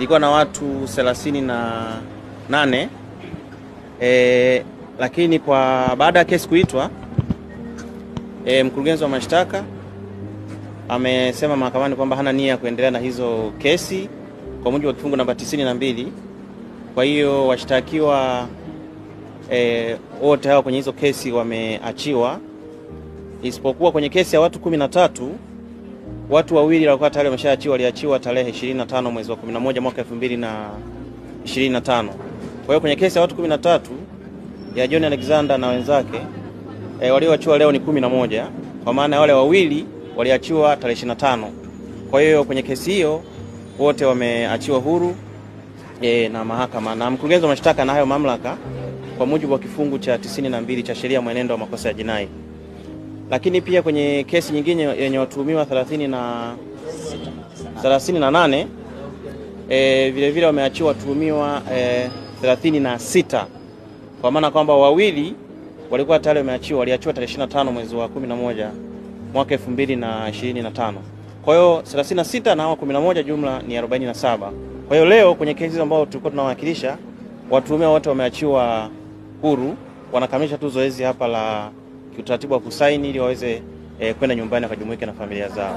ilikuwa na watu 38, lakini kwa baada ya kesi kuitwa, mkurugenzi wa mashtaka amesema mahakamani kwamba hana nia ya kuendelea na hizo kesi kwa mujibu wa kifungu namba 92. Kwa hiyo washtakiwa wote hao kwenye hizo kesi wameachiwa, isipokuwa kwenye kesi ya watu 13 watu wawili walikuwa tayari wameshaachiwa, waliachiwa tarehe 25 mwezi wa 11 mwaka 2025. Kwa hiyo kwenye kesi ya watu 13 ya John Alexander na wenzake walioachiwa leo ni 11, kwa maana wale wawili waliachiwa tarehe 25. Kwa hiyo kwenye kesi hiyo wote wameachiwa huru na mahakama, na mkurugenzi wa mashtaka na hayo mamlaka kwa mujibu wa kifungu cha 92 cha sheria mwenendo wa makosa ya jinai. Lakini pia kwenye kesi nyingine yenye watuhumiwa 38 vile vile wameachiwa watuhumiwa 36, kwa maana kwamba wawili walikuwa tayari wameachiwa, waliachiwa tarehe 25 mwezi wa 11 mwaka 2025. Kwa hiyo 36 na hao 11 jumla ni 47. Kwa hiyo leo kwenye kesi ambazo tulikuwa tunawakilisha, watuhumiwa wote wameachiwa huru, wanakamilisha tu zoezi hapa la kiutaratibu wa kusaini ili waweze kwenda nyumbani wakajumuike na familia zao.